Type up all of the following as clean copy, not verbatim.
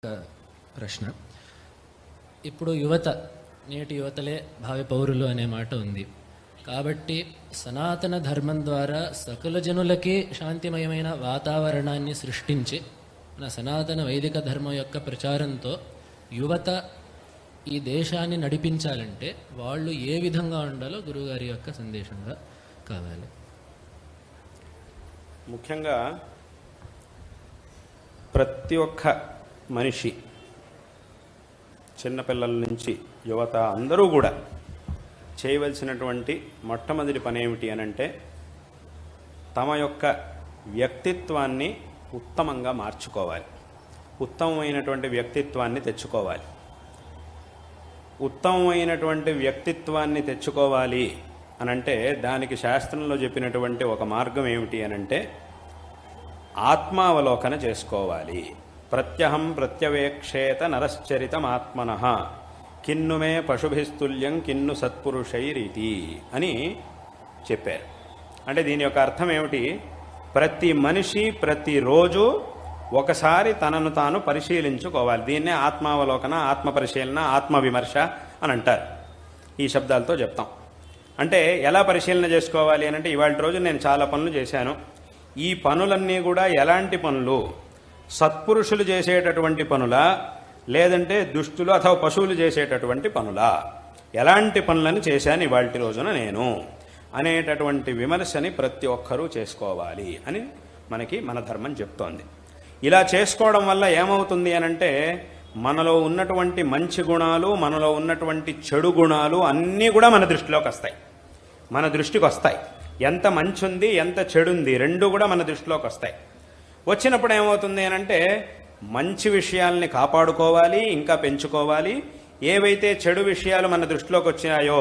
ప్రశ్న. ఇప్పుడు నేటి యువతలే భావి పౌరులు అనే మాట ఉంది కాబట్టి సనాతన ధర్మం ద్వారా సకల జనులకి శాంతిమయమైన వాతావరణాన్ని సృష్టించి మన సనాతన వైదిక ధర్మం యొక్క ప్రచారంతో యువత ఈ దేశాన్ని నడిపించాలంటే వాళ్ళు ఏ విధంగా ఉండాలో గురువుగారి యొక్క సందేశంగా కావాలి. ముఖ్యంగా ప్రతి ఒక్క మనిషి, చిన్నపిల్లల నుంచి యువత అందరూ కూడా చేయవలసినటువంటి మొట్టమొదటి పని ఏమిటి అనంటే తమ యొక్క వ్యక్తిత్వాన్ని ఉత్తమంగా మార్చుకోవాలి, ఉత్తమమైనటువంటి వ్యక్తిత్వాన్ని తెచ్చుకోవాలి. ఉత్తమమైనటువంటి వ్యక్తిత్వాన్ని తెచ్చుకోవాలి అనంటే దానికి శాస్త్రంలో చెప్పినటువంటి ఒక మార్గం ఏమిటి అనంటే ఆత్మావలోకన చేసుకోవాలి. ప్రత్యహం ప్రత్యవేక్షేత నరశ్చరితమాత్మనః కిన్ను మే పశుభిస్తుల్యం కిన్ను సత్పురుషైరీతి అని చెప్పారు. అంటే దీని యొక్క అర్థం ఏమిటి? ప్రతి మనిషి ప్రతిరోజు ఒకసారి తనను తాను పరిశీలించుకోవాలి. దీన్నే ఆత్మావలోకన, ఆత్మ పరిశీలన, ఆత్మవిమర్శ అని అంటారు. ఈ శబ్దాలతో చెప్తాం. అంటే ఎలా పరిశీలన చేసుకోవాలి అని అంటే ఇవాళ రోజు నేను చాలా పనులు చేశాను, ఈ పనులన్నీ కూడా ఎలాంటి పనులు? సత్పురుషులు చేసేటటువంటి పనులా, లేదంటే దుష్టులు అథవా పశువులు చేసేటటువంటి పనులా? ఎలాంటి పనులను చేశాను ఇవాళ రోజున నేను అనేటటువంటి విమర్శని ప్రతి ఒక్కరూ చేసుకోవాలి అని మనకి మన ధర్మం చెప్తోంది. ఇలా చేసుకోవడం వల్ల ఏమవుతుంది అనంటే మనలో ఉన్నటువంటి మంచి గుణాలు, మనలో ఉన్నటువంటి చెడు గుణాలు అన్నీ కూడా మన దృష్టిలోకి వస్తాయి, మన దృష్టికి వస్తాయి. ఎంత మంచి ఉంది, ఎంత చెడు ఉంది, రెండు కూడా మన దృష్టిలోకి వస్తాయి. వచ్చినప్పుడు ఏమవుతుంది అనంటే మంచి విషయాల్ని కాపాడుకోవాలి, ఇంకా పెంచుకోవాలి. ఏవైతే చెడు విషయాలు మన దృష్టిలోకి వచ్చినాయో,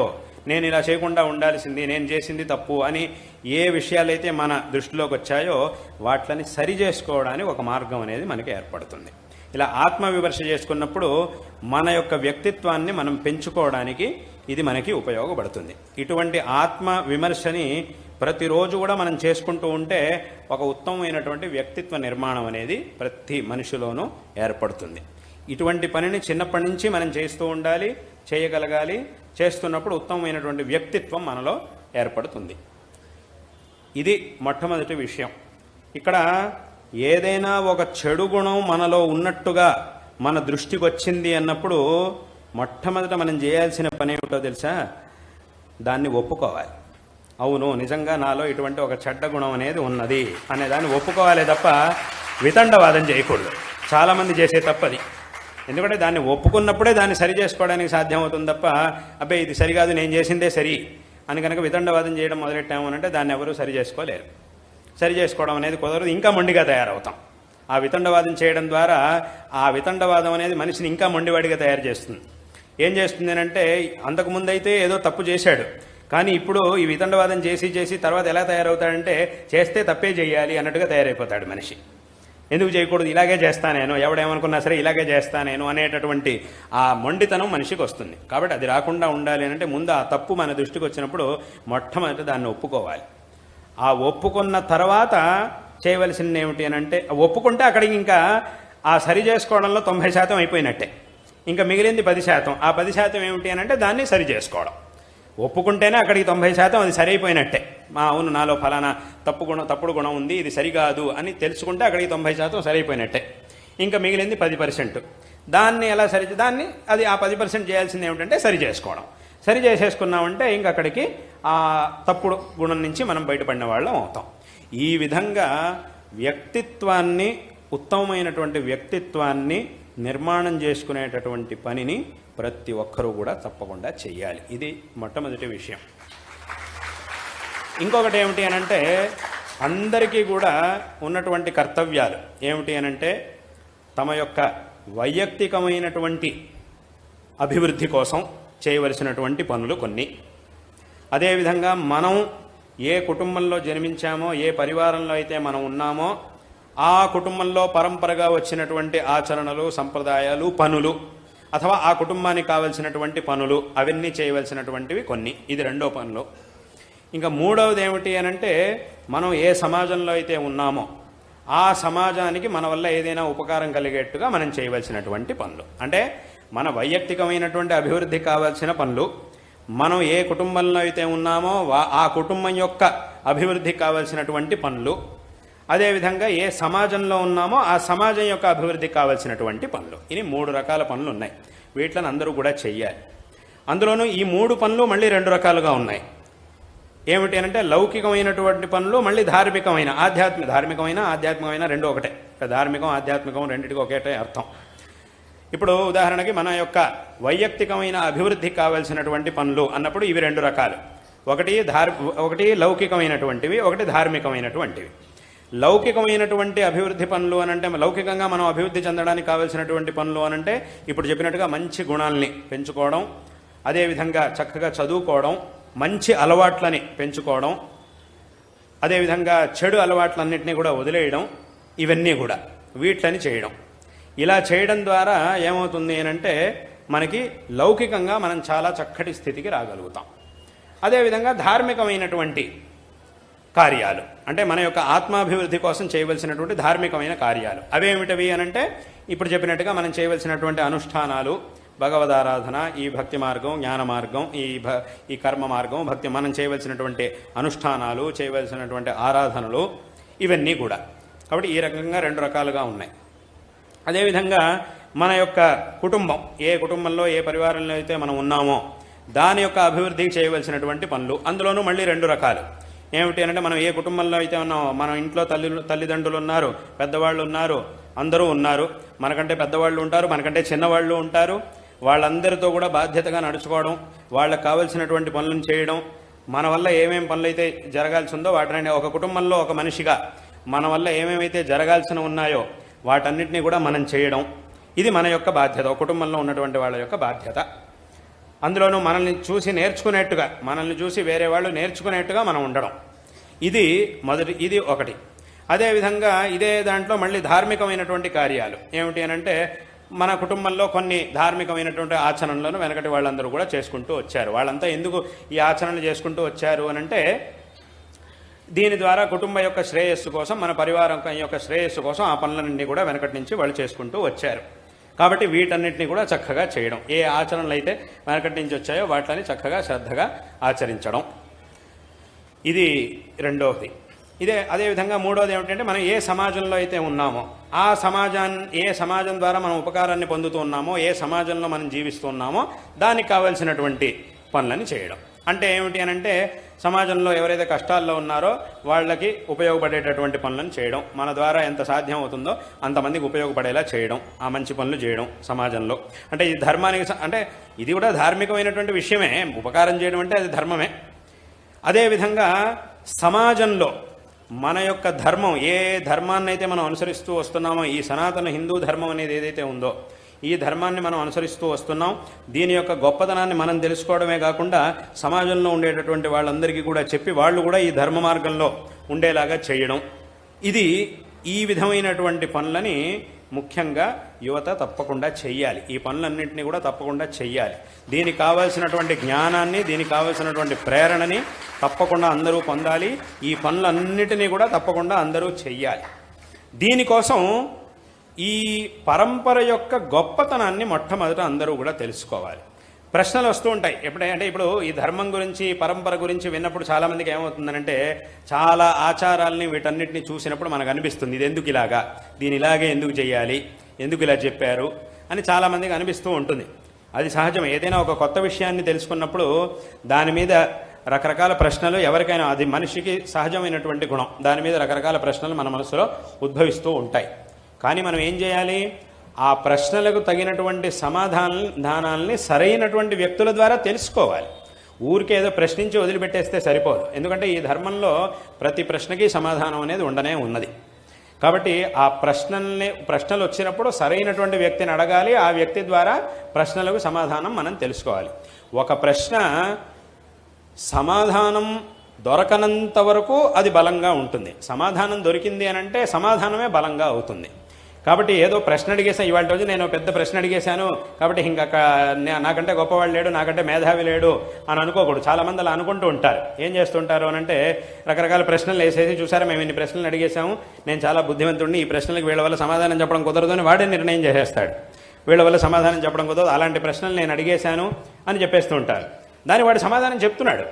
నేను ఇలా చేయకుండా ఉండాల్సింది, నేను చేసింది తప్పు అని ఏ విషయాలైతే మన దృష్టిలోకి వచ్చాయో వాటిని సరి చేసుకోవడానికి ఒక మార్గం అనేది మనకి ఏర్పడుతుంది. ఇలా ఆత్మవిమర్శ చేసుకున్నప్పుడు మన యొక్క వ్యక్తిత్వాన్ని మనం పెంచుకోవడానికి ఇది మనకి ఉపయోగపడుతుంది. ఇటువంటి ఆత్మ విమర్శని ప్రతిరోజు కూడా మనం చేసుకుంటూ ఉంటే ఒక ఉత్తమమైనటువంటి వ్యక్తిత్వ నిర్మాణం అనేది ప్రతి మనిషిలోనూ ఏర్పడుతుంది. ఇటువంటి పనిని చిన్నప్పటి నుంచి మనం చేస్తూ ఉండాలి, చేయగలగాలి. చేస్తున్నప్పుడు ఉత్తమమైనటువంటి వ్యక్తిత్వం మనలో ఏర్పడుతుంది. ఇది మొట్టమొదటి విషయం. ఇక్కడ ఏదైనా ఒక చెడు గుణం మనలో ఉన్నట్టుగా మన దృష్టికి వచ్చింది అన్నప్పుడు మొట్టమొదట మనం చేయాల్సిన పని ఏమిటో తెలుసా? దాన్ని ఒప్పుకోవాలి. అవును, నిజంగా నాలో ఇటువంటి ఒక చెడ్డ గుణం అనేది ఉన్నది అనేదాన్ని ఒప్పుకోవాలి తప్ప వితండవాదం చేయకూడదు. చాలామంది చేసే తప్పది. ఎందుకంటే దాన్ని ఒప్పుకున్నప్పుడే దాన్ని సరి చేసుకోవడానికి సాధ్యమవుతుంది తప్ప అబ్బాయి ఇది సరికాదు, నేను చేసిందే సరి అని కనుక వితండవాదం చేయడం మొదలెట్టామనంటే దాన్ని ఎవరూ సరి చేసుకోలేరు. సరి చేసుకోవడం అనేది కుదరదు, ఇంకా మొండిగా తయారవుతాం. ఆ వితండవాదం చేయడం ద్వారా ఆ వితండవాదం అనేది మనిషిని ఇంకా మొండివాడిగా తయారు చేస్తుంది. ఏం చేస్తుంది అంటే అంతకుముందైతే ఏదో తప్పు చేశాడు, కానీ ఇప్పుడు ఈ వితండవాదం చేసి తర్వాత ఎలా తయారవుతాడంటే చేస్తే తప్పే చేయాలి అన్నట్టుగా తయారైపోతాడు మనిషి. ఎందుకు చేయకూడదు, ఇలాగే చేస్తా నేను, ఎవడేమనుకున్నా సరే ఇలాగే చేస్తా నేను అనేటటువంటి ఆ మొండితనం మనిషికి వస్తుంది. కాబట్టి అది రాకుండా ఉండాలి అంటే ముందు ఆ తప్పు మన దృష్టికి వచ్చినప్పుడు మొట్టమొదటి దాన్ని ఒప్పుకోవాలి. ఆ ఒప్పుకున్న తర్వాత చేయవలసింది ఏమిటి అని అంటే ఒప్పుకుంటే అక్కడికి ఇంకా ఆ సరి చేసుకోవడంలో 90% అయిపోయినట్టే. ఇంకా మిగిలింది 10%. ఆ 10% ఏమిటి అని అంటే దాన్ని సరి చేసుకోవడం. ఒప్పుకుంటేనే అక్కడికి 90% అది సరైపోయినట్టే. అవును, నాలో ఫలానా తప్పుడు గుణం ఉంది, ఇది సరికాదు అని తెలుసుకుంటే అక్కడికి 90% సరైపోయినట్టే. ఇంకా మిగిలింది 10%. దాన్ని ఎలా దాన్ని అది ఆ 10% చేయాల్సింది ఏమిటంటే సరి చేసుకోవడం. సరి చేసేసుకున్నామంటే ఇంక అక్కడికి ఆ తప్పుడు గుణం నుంచి మనం బయటపడిన వాళ్ళం అవుతాం. ఈ విధంగా వ్యక్తిత్వాన్ని, ఉత్తమమైనటువంటి వ్యక్తిత్వాన్ని నిర్మాణం చేసుకునేటటువంటి పనిని ప్రతి ఒక్కరూ కూడా తప్పకుండా చెయ్యాలి. ఇది మొట్టమొదటి విషయం. ఇంకొకటి ఏమిటి అనంటే అందరికీ కూడా ఉన్నటువంటి కర్తవ్యాలు ఏమిటి అనంటే తమ యొక్క వైయక్తికమైనటువంటి అభివృద్ధి కోసం చేయవలసినటువంటి పనులు కొన్ని. అదేవిధంగా మనం ఏ కుటుంబంలో జన్మించామో, ఏ పరివారంలో అయితే మనం ఉన్నామో ఆ కుటుంబంలో పరంపరగా వచ్చినటువంటి ఆచరణలు, సంప్రదాయాలు, పనులు అథవా ఆ కుటుంబానికి కావలసినటువంటి పనులు అవన్నీ చేయవలసినటువంటివి కొన్ని. ఇది రెండో పనులు. ఇంకా మూడవది ఏమిటి అనంటే మనం ఏ సమాజంలో అయితే ఉన్నామో ఆ సమాజానికి మన వల్ల ఏదైనా ఉపకారం కలిగేట్టుగా మనం చేయవలసినటువంటి పనులు. అంటే మన వైయక్తికమైనటువంటి అభివృద్ధి కావాల్సిన పనులు, మనం ఏ కుటుంబంలో అయితే ఉన్నామో ఆ కుటుంబం యొక్క అభివృద్ధికి కావాల్సినటువంటి పనులు, అదేవిధంగా ఏ సమాజంలో ఉన్నామో ఆ సమాజం యొక్క అభివృద్ధికి కావాల్సినటువంటి పనులు. ఇవి 3 రకాల పనులు ఉన్నాయి. వీటిని అందరూ కూడా చెయ్యాలి. అందులోనూ ఈ 3 పనులు మళ్ళీ 2 రకాలుగా ఉన్నాయి. ఏమిటి అంటే లౌకికమైనటువంటి పనులు, మళ్ళీ ధార్మికమైన ఆధ్యాత్మికమైన 2 ఒకటే. ధార్మికం ఆధ్యాత్మికం రెండింటికి ఒకటే అర్థం. ఇప్పుడు ఉదాహరణకి మన యొక్క వైయక్తికమైన అభివృద్ధికి కావాల్సినటువంటి పనులు అన్నప్పుడు ఇవి 2 రకాలు. ఒకటి లౌకికమైనటువంటివి, ఒకటి ధార్మికమైనటువంటివి. లౌకికమైనటువంటి అభివృద్ధి పనులు అనంటే, లౌకికంగా మనం అభివృద్ధి చెందడానికి కావాల్సినటువంటి పనులు అనంటే ఇప్పుడు చెప్పినట్టుగా మంచి గుణాలని పెంచుకోవడం, అదేవిధంగా చక్కగా చదువుకోవడం, మంచి అలవాట్లని పెంచుకోవడం, అదేవిధంగా చెడు అలవాట్లన్నింటినీ కూడా వదిలేయడం, ఇవన్నీ కూడా వీటిని చేయడం. ఇలా చేయడం ద్వారా ఏమవుతుంది అంటే మనకి లౌకికంగా మనం చాలా చక్కటి స్థితికి రాగలుగుతాం. అదేవిధంగా ధార్మికమైనటువంటి కార్యాలు అంటే మన యొక్క ఆత్మాభివృద్ధి కోసం చేయవలసినటువంటి ధార్మికమైన కార్యాలు అవేమిటవి అనంటే ఇప్పుడు చెప్పినట్టుగా మనం చేయవలసినటువంటి అనుష్ఠానాలు, భగవదారాధన, ఈ భక్తి మార్గం, జ్ఞాన మార్గం, ఈ కర్మ మార్గం, భక్తి, మనం చేయవలసినటువంటి అనుష్ఠానాలు, చేయవలసినటువంటి ఆరాధనలు, ఇవన్నీ కూడా. కాబట్టి ఈ రకంగా 2 రకాలుగా ఉన్నాయి. అదేవిధంగా మన యొక్క కుటుంబం, ఏ కుటుంబంలో ఏ పరివారంలో అయితే మనం ఉన్నామో దాని యొక్క అభివృద్ధికి చేయవలసినటువంటి పనులు, అందులోనూ మళ్ళీ 2 రకాలు. ఏమిటి అంటే మనం ఏ కుటుంబంలో అయితే ఉన్నామో, మన ఇంట్లో తల్లిదండ్రులు ఉన్నారు, పెద్దవాళ్ళు ఉన్నారు, అందరూ ఉన్నారు, మనకంటే పెద్దవాళ్ళు ఉంటారు, మనకంటే చిన్నవాళ్ళు ఉంటారు. వాళ్ళందరితో కూడా బాధ్యతగా నడుచుకోవడం, వాళ్ళకు కావలసినటువంటి పనులను చేయడం, మన వల్ల ఏమేమి పనులు అయితే జరగాల్సి ఉందో వాటిని, ఒక కుటుంబంలో ఒక మనిషిగా మన వల్ల ఏమేమైతే జరగాల్సిన ఉన్నాయో వాటన్నిటినీ కూడా మనం చేయడం, ఇది మన యొక్క బాధ్యత, ఒక కుటుంబంలో ఉన్నటువంటి వాళ్ళ యొక్క బాధ్యత. అందులోనూ మనల్ని చూసి నేర్చుకునేట్టుగా, మనల్ని చూసి వేరే వాళ్ళు నేర్చుకునేట్టుగా మనం ఉండడం, ఇది ఒకటి. అదేవిధంగా ఇదే దాంట్లో మళ్ళీ ధార్మికమైనటువంటి కార్యాలు ఏమిటి అనంటే మన కుటుంబంలో కొన్ని ధార్మికమైనటువంటి ఆచరణలను వెనకటి వాళ్ళందరూ కూడా చేసుకుంటూ వచ్చారు. వాళ్ళంతా ఎందుకు ఈ ఆచరణలు చేసుకుంటూ వచ్చారు అనంటే దీని ద్వారా కుటుంబ యొక్క శ్రేయస్సు కోసం, మన పరివారం యొక్క శ్రేయస్సు కోసం ఆ పనులన్నీ కూడా వెనకటి నుంచి వాళ్ళు చేసుకుంటూ వచ్చారు. కాబట్టి వీటన్నిటిని కూడా చక్కగా చేయడం, ఏ ఆచరణలు అయితే వెనకటి నుంచి వచ్చాయో వాటిని చక్కగా శ్రద్ధగా ఆచరించడం, ఇది రెండవది. అదేవిధంగా మూడవది ఏమిటంటే మనం ఏ సమాజంలో అయితే ఉన్నామో ఆ ఏ సమాజం ద్వారా మనం ఉపకారాన్ని పొందుతూ ఉన్నామో, ఏ సమాజంలో మనం జీవిస్తూ ఉన్నామో దానికి కావలసినటువంటి పనులని చేయడం. అంటే ఏమిటి అనంటే సమాజంలో ఎవరైతే కష్టాల్లో ఉన్నారో వాళ్ళకి ఉపయోగపడేటటువంటి పనులను చేయడం, మన ద్వారా ఎంత సాధ్యం అవుతుందో అంతమందికి ఉపయోగపడేలా చేయడం, ఆ మంచి పనులు చేయడం సమాజంలో. అంటే ఇది ధర్మానికి, అంటే ఇది కూడా ధార్మికమైనటువంటి విషయమే, ఉపకారం చేయడం అంటే అది ధర్మమే. అదేవిధంగా సమాజంలో మన యొక్క ధర్మం, ఏ ధర్మాన్ని అయితే మనం అనుసరిస్తూ వస్తున్నామో, ఈ సనాతన హిందూ ధర్మం అనేది ఏదైతే ఉందో ఈ ధర్మాన్ని మనం అనుసరిస్తూ వస్తున్నాం. దీని యొక్క గొప్పతనాన్ని మనం తెలుసుకోవడమే కాకుండా సమాజంలో ఉండేటటువంటి వాళ్ళందరికీ కూడా చెప్పి వాళ్ళు కూడా ఈ ధర్మ మార్గంలో ఉండేలాగా చేయడం, ఇది ఈ విధమైనటువంటి పనులని ముఖ్యంగా యువత తప్పకుండా చెయ్యాలి. ఈ పనులన్నింటినీ కూడా తప్పకుండా చెయ్యాలి. దీనికి కావాల్సినటువంటి జ్ఞానాన్ని, దీనికి కావాల్సినటువంటి ప్రేరణని తప్పకుండా అందరూ పొందాలి. ఈ పనులన్నిటినీ కూడా తప్పకుండా అందరూ చెయ్యాలి. దీనికోసం ఈ పరంపర యొక్క గొప్పతనాన్ని మొట్టమొదట అందరూ కూడా తెలుసుకోవాలి. ప్రశ్నలు వస్తూ ఉంటాయి ఎప్పుడంటే, ఇప్పుడు ఈ ధర్మం గురించి, పరంపర గురించి విన్నప్పుడు చాలామందికి ఏమవుతుందనంటే చాలా ఆచారాలని వీటన్నిటిని చూసినప్పుడు మనకు అనిపిస్తుంది ఇది ఎందుకు ఇలాగా, దీని ఇలాగే ఎందుకు చేయాలి, ఎందుకు ఇలా చెప్పారు అని చాలామందికి అనిపిస్తూ ఉంటుంది. అది సహజం. ఏదైనా ఒక కొత్త విషయాన్ని తెలుసుకున్నప్పుడు దాని మీద రకరకాల ప్రశ్నలు, ఎవరికైనా అది మనిషికి సహజమైనటువంటి గుణం, దాని మీద రకరకాల ప్రశ్నలు మన మనసులో ఉద్భవిస్తూ ఉంటాయి. కానీ మనం ఏం చేయాలి, ఆ ప్రశ్నలకు తగినటువంటి సమాధానాల్ని సరైనటువంటి వ్యక్తుల ద్వారా తెలుసుకోవాలి. ఊరికే ఏదో ప్రశ్నించి వదిలిపెట్టేస్తే సరిపోదు. ఎందుకంటే ఈ ధర్మంలో ప్రతి ప్రశ్నకి సమాధానం అనేది ఉండనే ఉన్నది. కాబట్టి ఆ ప్రశ్నలు వచ్చినప్పుడు సరైనటువంటి వ్యక్తిని అడగాలి. ఆ వ్యక్తి ద్వారా ప్రశ్నలకు సమాధానం మనం తెలుసుకోవాలి. ఒక ప్రశ్న సమాధానం దొరకనంత వరకు అది బలంగా ఉంటుంది. సమాధానం దొరికింది అనంటే సమాధానమే బలంగా అవుతుంది. కాబట్టి ఏదో ప్రశ్న అడిగేసాను, ఇవాళ రోజు నేను పెద్ద ప్రశ్న అడిగేశాను కాబట్టి ఇంకా నాకంటే గొప్పవాళ్ళు లేడు, నాకంటే మేధావి లేడు అని అనుకోకూడదు. చాలామంది అలా అనుకుంటూ ఉంటారు. ఏం చేస్తుంటారు అని అంటే రకరకాల ప్రశ్నలు వేసేసి, చూసారా మేము ఇన్ని ప్రశ్నలు అడిగేశాము, నేను చాలా బుద్ధిమంతుడిని, ఈ ప్రశ్నలకు వీళ్ళ వల్ల సమాధానం చెప్పడం కుదరదు అని వాడే నిర్ణయం చేసేస్తాడు. వీళ్ళ వల్ల సమాధానం చెప్పడం కుదరదు, అలాంటి ప్రశ్నలు నేను అడిగేశాను అని చెప్పేస్తూ ఉంటారు. దాని వాడు సమాధానం చెప్తున్నాడు,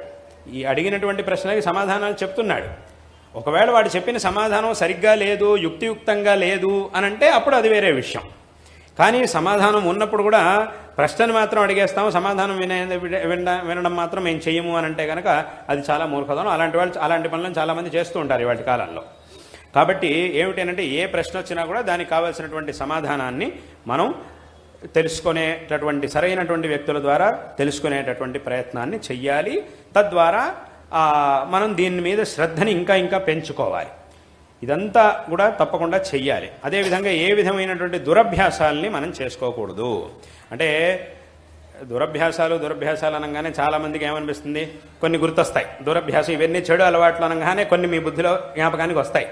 ఈ అడిగినటువంటి ప్రశ్నలకి సమాధానాలు చెప్తున్నాడు. ఒకవేళ వాడు చెప్పిన సమాధానం సరిగ్గా లేదు, యుక్తియుక్తంగా లేదు అని అంటే అప్పుడు అది వేరే విషయం. కానీ సమాధానం ఉన్నప్పుడు కూడా ప్రశ్నను మాత్రం అడిగేస్తాము, సమాధానం వినడం మాత్రం మేము చెయ్యము అని అంటే కనుక అది చాలా మూర్ఖతనం. అలాంటి పనులను చాలామంది చేస్తూ ఉంటారు ఇవాటి కాలంలో. కాబట్టి ఏమిటంటే ఏ ప్రశ్న వచ్చినా కూడా దానికి కావాల్సినటువంటి సమాధానాన్ని మనం తెలుసుకునేటటువంటి సరైనటువంటి వ్యక్తుల ద్వారా తెలుసుకునేటటువంటి ప్రయత్నాన్ని చెయ్యాలి. తద్వారా మనం దీని మీద శ్రద్ధని ఇంకా పెంచుకోవాలి. ఇదంతా కూడా తప్పకుండా చెయ్యాలి. అదేవిధంగా ఏ విధమైనటువంటి దురభ్యాసాలని మనం చేసుకోకూడదు. అంటే దురభ్యాసాలు అనగానే చాలామందికి ఏమనిపిస్తుంది, కొన్ని గుర్తొస్తాయి. దురభ్యాసం ఇవన్నీ చెడు అలవాట్లు అనగానే కొన్ని మీ బుద్ధిలో జ్ఞాపకానికి వస్తాయి.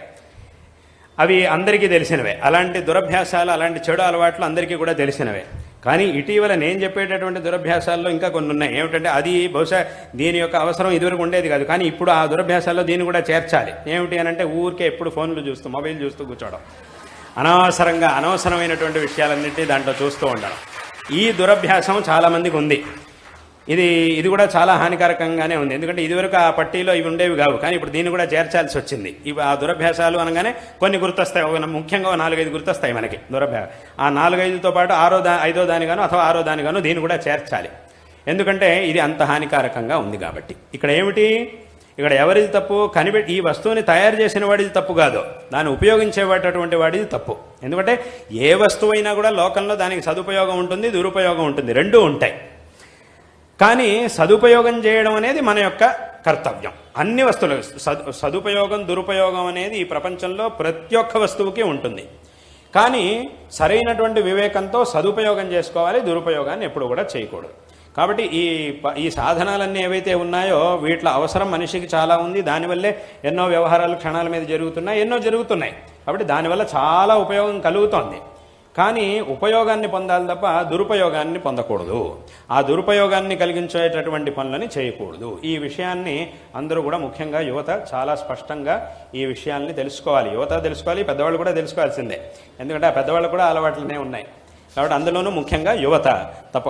అవి అందరికీ తెలిసినవే. అలాంటి దురభ్యాసాలు, అలాంటి చెడు అలవాట్లు అందరికీ కూడా తెలిసినవే. కానీ ఇటీవల నేను చెప్పేటటువంటి దురభ్యాసాల్లో ఇంకా కొన్ని ఉన్నాయి. ఏమిటంటే అది బహుశా దీని యొక్క అవసరం ఇదివరకు ఉండేది కాదు, కానీ ఇప్పుడు ఆ దురభ్యాసాల్లో దీన్ని కూడా చేర్చాలి. ఏమిటి అని అంటే ఊరికే ఎప్పుడు ఫోన్లు చూస్తూ, మొబైల్ చూస్తూ కూర్చోవడం, అనవసరమైనటువంటి విషయాలన్నింటినీ దాంట్లో చూస్తూ ఉండడం. ఈ దురభ్యాసం చాలామందికి ఉంది. ఇది కూడా చాలా హానికారకంగానే ఉంది. ఎందుకంటే ఇదివరకు ఆ పట్టీలో ఇవి ఉండేవి కావు, కానీ ఇప్పుడు దీన్ని కూడా చేర్చాల్సి వచ్చింది. ఇవి ఆ దురభ్యాసాలు అనగానే కొన్ని గుర్తొస్తాయి, ముఖ్యంగా 4-5 గుర్తొస్తాయి మనకి దురభ్యాసం. ఆ 4-5తో పాటు 5ో దానిగాను అథవా 6ో దానిగాను దీన్ని కూడా చేర్చాలి. ఎందుకంటే ఇది అంత హానికారకంగా ఉంది కాబట్టి. ఇక్కడ ఏమిటి, ఇక్కడ ఎవరిది తప్పు, ఈ వస్తువుని తయారు చేసిన వాడిది తప్పు కాదు, దాన్ని ఉపయోగించేటటువంటి వాడిది తప్పు. ఎందుకంటే ఏ వస్తువు అయినా కూడా లోకంలో దానికి సదుపయోగం ఉంటుంది, దురుపయోగం ఉంటుంది, రెండూ ఉంటాయి. కానీ సదుపయోగం చేయడం అనేది మన యొక్క కర్తవ్యం. అన్ని వస్తువులు సదుపయోగం దురుపయోగం అనేది ఈ ప్రపంచంలో ప్రతి ఒక్క వస్తువుకి ఉంటుంది. కానీ సరైనటువంటి వివేకంతో సదుపయోగం చేసుకోవాలి, దురుపయోగాన్ని ఎప్పుడు కూడా చేయకూడదు. కాబట్టి ఈ సాధనాలన్నీ ఏవైతే ఉన్నాయో వీటిలో అవసరం మనిషికి చాలా ఉంది. దానివల్లే ఎన్నో వ్యవహారాలు క్షణాల మీద జరుగుతున్నాయి, ఎన్నో జరుగుతున్నాయి. కాబట్టి దానివల్ల చాలా ఉపయోగం కలుగుతోంది. కానీ ఉపయోగాన్ని పొందాలి తప్ప దురుపయోగాన్ని పొందకూడదు. ఆ దురుపయోగాన్ని కలిగించేటటువంటి పనులని చేయకూడదు. ఈ విషయాన్ని అందరూ కూడా, ముఖ్యంగా యువత చాలా స్పష్టంగా ఈ విషయాల్ని తెలుసుకోవాలి. యువత తెలుసుకోవాలి, పెద్దవాళ్ళు కూడా తెలుసుకోవాల్సిందే. ఎందుకంటే ఆ పెద్దవాళ్ళు కూడా అలవాట్లనే ఉన్నాయి. కాబట్టి అందులోనూ ముఖ్యంగా యువత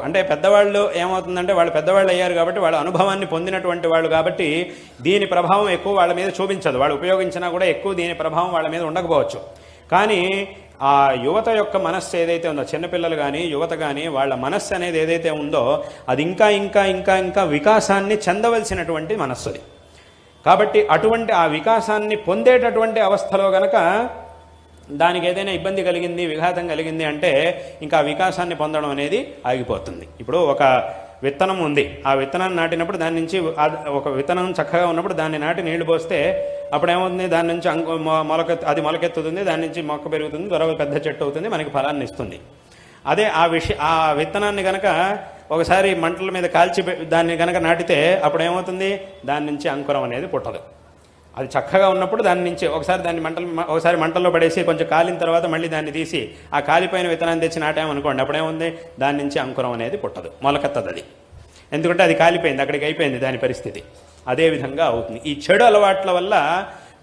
అంటే పెద్దవాళ్ళు ఏమవుతుందంటే వాళ్ళు పెద్దవాళ్ళు అయ్యారు కాబట్టి వాళ్ళ అనుభవాన్ని పొందినటువంటి వాళ్ళు కాబట్టి దీని ప్రభావం ఎక్కువ వాళ్ళ మీద చూపించదు. వాళ్ళు ఉపయోగించినా కూడా ఎక్కువ దీని ప్రభావం వాళ్ళ మీద ఉండకపోవచ్చు. కానీ ఆ యువత యొక్క మనస్సు ఏదైతే ఉందో, చిన్నపిల్లలు కానీ యువత కానీ వాళ్ళ మనస్సు అనేది ఏదైతే ఉందో అది ఇంకా వికాసాన్ని చెందవలసినటువంటి మనస్సుది. కాబట్టి అటువంటి ఆ వికాసాన్ని పొందేటటువంటి అవస్థలో గనక దానికి ఏదైనా ఇబ్బంది కలిగింది, విఘాతం కలిగింది అంటే ఇంకా వికాసాన్ని పొందడం అనేది ఆగిపోతుంది. ఇప్పుడు ఒక విత్తనం ఉంది, ఆ విత్తనాన్ని నాటినప్పుడు దాని నుంచి ఒక విత్తనం చక్కగా ఉన్నప్పుడు దాన్ని నాటి నీళ్లు పోస్తే అప్పుడేమవుతుంది, దాని నుంచి అది మొలకెత్తుతుంది, దాని నుంచి మొక్క పెరుగుతుంది, త్వరగా పెద్ద చెట్టు అవుతుంది, మనకి ఫలాన్ని ఇస్తుంది. అదే ఆ విత్తనాన్ని కనుక ఒకసారి మంటల మీద కాల్చి దాన్ని కనుక నాటితే అప్పుడేమవుతుంది, దాని నుంచి అంకురం అనేది పుట్టదు. అది చక్కగా ఉన్నప్పుడు దాని నుంచి ఒకసారి మంటల్లో పడేసి కొంచెం కాలిన తర్వాత మళ్ళీ దాన్ని తీసి ఆ కాలిపోయిన విత్తనాన్ని తెచ్చి నాటామనుకోండి, అప్పుడేముంది, దాని నుంచి అంకురం అనేది పుట్టదు, మొలకెత్తదు అది. ఎందుకంటే అది కాలిపోయింది, అక్కడికి అయిపోయింది దాని పరిస్థితి. అదేవిధంగా అవుతుంది. ఈ చెడు అలవాట్ల వల్ల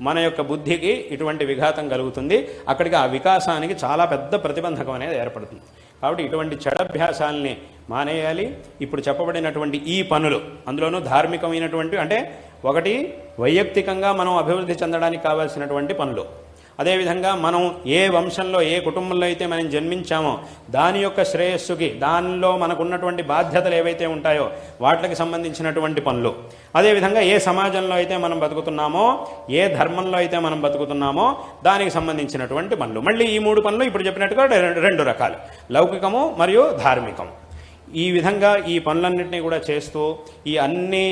మన యొక్క బుద్ధికి ఇటువంటి విఘాతం కలుగుతుంది. అక్కడికి ఆ వికాసానికి చాలా పెద్ద ప్రతిబంధకం అనేది ఏర్పడుతుంది. కాబట్టి ఇటువంటి చెడభ్యాసాలని మానేయాలి. ఇప్పుడు చెప్పబడినటువంటి ఈ పనులు, అందులోనూ ధార్మికమైనటువంటి, అంటే ఒకటి వైయక్తికంగా మనం అభివృద్ధి చెందడానికి కావాల్సినటువంటి పనులు, అదేవిధంగా మనం ఏ వంశంలో ఏ కుటుంబంలో అయితే మనం జన్మించామో దాని యొక్క శ్రేయస్సుకి, దానిలో మనకున్నటువంటి బాధ్యతలు ఏవైతే ఉంటాయో వాటికి సంబంధించినటువంటి పనులు, అదేవిధంగా ఏ సమాజంలో అయితే మనం బతుకుతున్నామో, ఏ ధర్మంలో అయితే మనం బతుకుతున్నామో దానికి సంబంధించినటువంటి పనులు. మళ్ళీ ఈ 3 పనులు ఇప్పుడు చెప్పినట్టుగా 2 రకాలు, లౌకికము మరియు ధార్మికం. ఈ విధంగా ఈ పనులన్నింటినీ కూడా చేస్తూ ఈ అన్ని